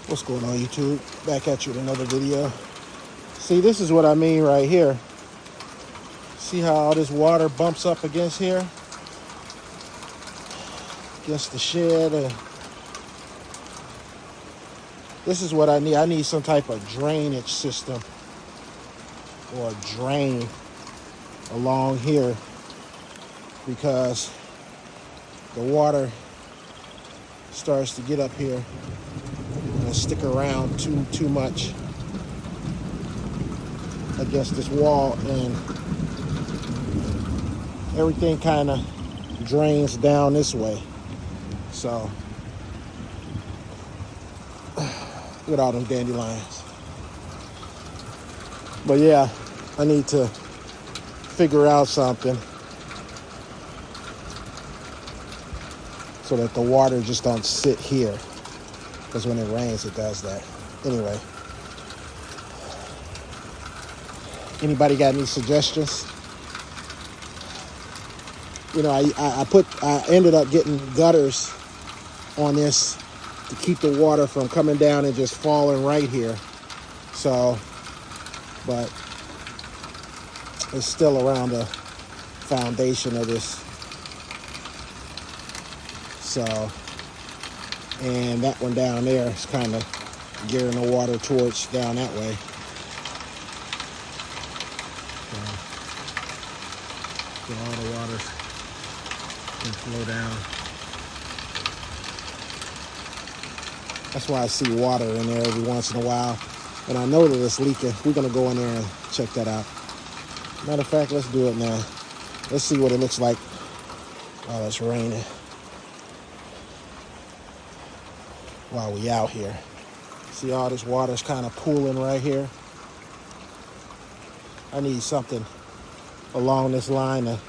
What's going on, YouTube? Back at you with another video. See, this is what I mean right here. See how all this water bumps up against here? Against the shed. And this is what I need. I need some type of drainage system or drain along here because the water starts to get up here and stick around too much against this wall, and everything kind of drains down this way. So look at all them dandelions. But yeah, I need to figure out something so that the water just don't sit here, because when it rains it does that. Anyway, anybody got any suggestions? You know, I ended up getting gutters on this to keep the water from coming down and just falling right here. So, but it's still around the foundation of this. So, and that one down there is kind of gearing the water towards down that way. So all the water can flow down. That's why I see water in there every once in a while. And I know that it's leaking. We're going to go in there and check that out. Matter of fact, let's do it now. Let's see what it looks like while it's raining. While we out here. See all this water's kind of pooling right here. I need something along this line to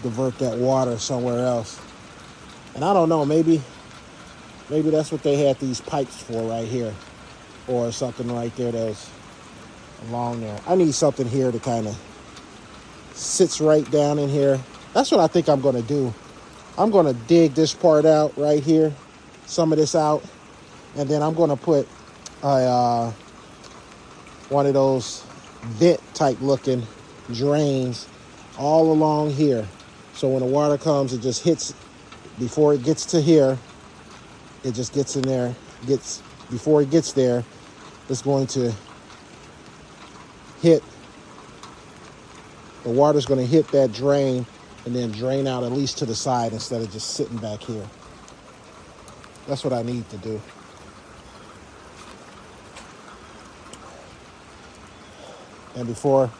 divert that water somewhere else. And I don't know, maybe that's what they had these pipes for right here, or something right there that's along there. I need something here that kind of sits right down in here. That's what I think I'm going to do. I'm going to dig this part out right here, some of this out, and then I'm going to put one of those vent type looking drains all along here. So when the water comes, it just hits, before it gets to here, it just gets in there, before it gets there, it's going to hit, the water's going to hit that drain and then drain out at least to the side instead of just sitting back here. That's what I need to do. And before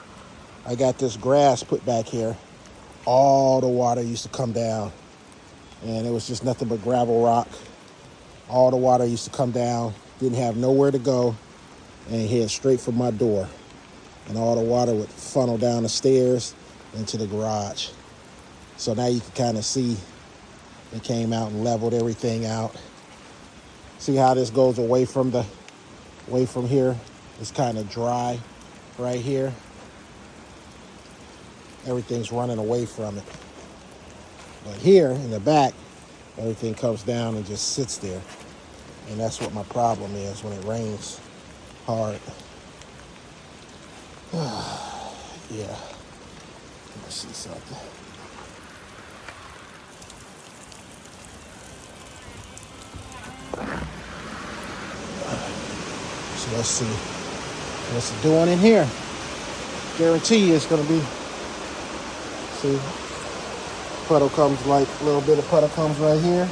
I got this grass put back here, all the water used to come down, and it was just nothing but gravel rock. All the water used to come down, didn't have nowhere to go, and head straight for my door. And all the water would funnel down the stairs into the garage. So now you can kind of see it came out and leveled everything out. See how this goes away from here? It's kind of dry right here. Everything's running away from it. But here in the back, everything comes down and just sits there. And that's what my problem is when it rains hard. Yeah. Let me see something. So let's see what's it doing in here. Guarantee you it's going to be, see, puddle comes, like a little bit of puddle comes right here.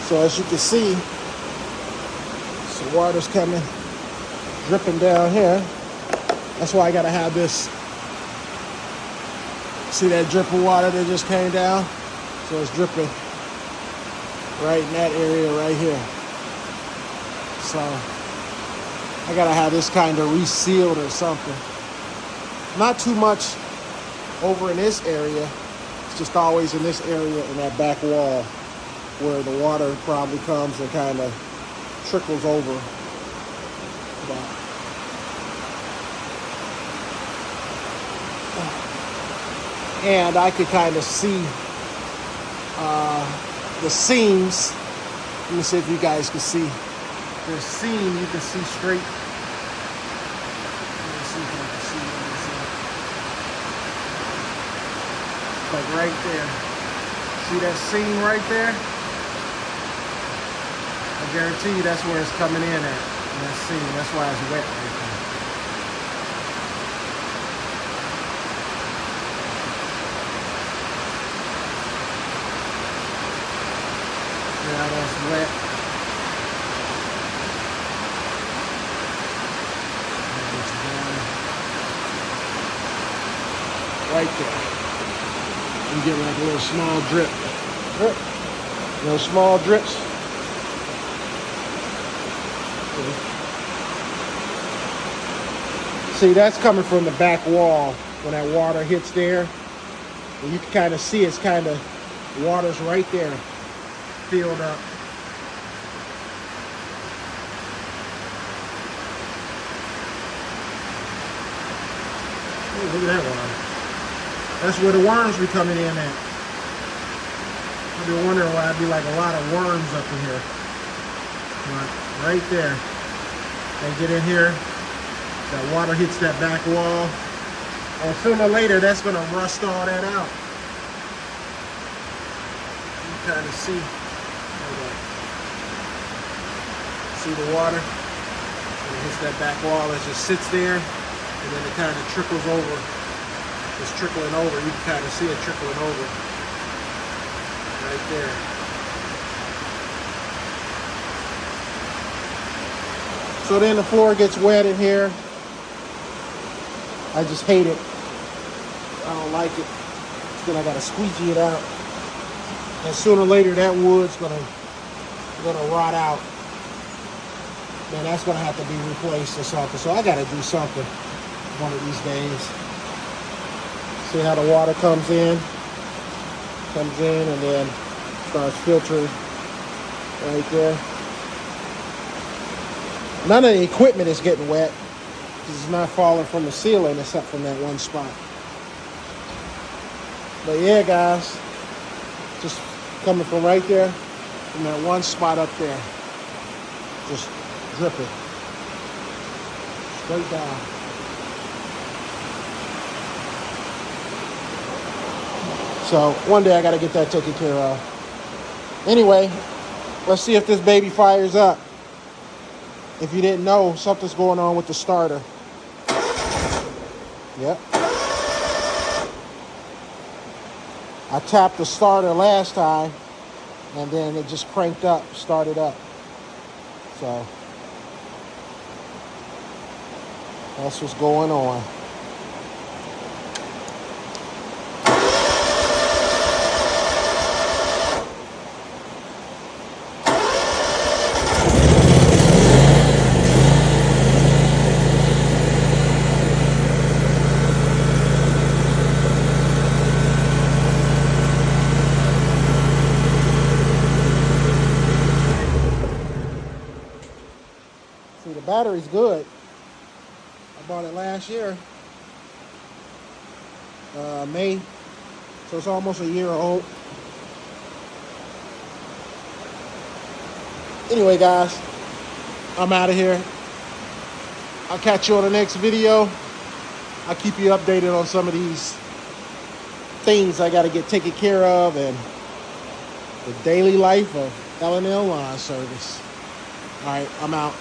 So as you can see, some water's coming, dripping down here. That's why I gotta have this. See that drip of water that just came down? So it's dripping right in that area right here. So I gotta have this kind of resealed or something. Not too much over in this area. It's just always in this area in that back wall where the water probably comes and kind of trickles over. And I could kind of see the seams. Let me see if you guys can see. The seam you can see straight. Let me see if you can see what I'm saying. Like right there. See that seam right there? I guarantee you that's where it's coming in at. That seam. That's why it's wet right there. Now that's wet. Right there. You get like a little small drip. Little small drips. See, that's coming from the back wall. When that water hits there, and you can kind of see it's kind of, water's right there, filled up. Look at that water. That's where the worms be coming in at. I've been wondering why I'd be like a lot of worms up in here. But right there. They get in here. That water hits that back wall. And sooner or later, that's going to rust all that out. You kind of see. See the water? When it hits that back wall, it just sits there. And then it kind of trickles over. It's trickling over. You can kind of see it trickling over. Right there. So then the floor gets wet in here. I just hate it. I don't like it. Then I gotta squeegee it out. And sooner or later that wood's gonna rot out. Man, that's gonna have to be replaced or something. So I gotta do something one of these days. See how the water comes in and then starts filtering right there. None of the equipment is getting wet. It's not falling from the ceiling except from that one spot. But yeah, guys, just coming from right there, from that one spot up there, just dripping straight down. So one day I got to get that taken care of. Anyway, let's see if this baby fires up. If you didn't know, something's going on with the starter. Yep. I tapped the starter last time, and then it just cranked up, started up. So that's what's going on. See, the battery's good. I bought it last year, May, so it's almost a year old. Anyway, guys, I'm out of here. I'll catch you on the next video. I'll keep you updated on some of these things I got to get taken care of and the daily life of L&L Lawn Service. All right, I'm out.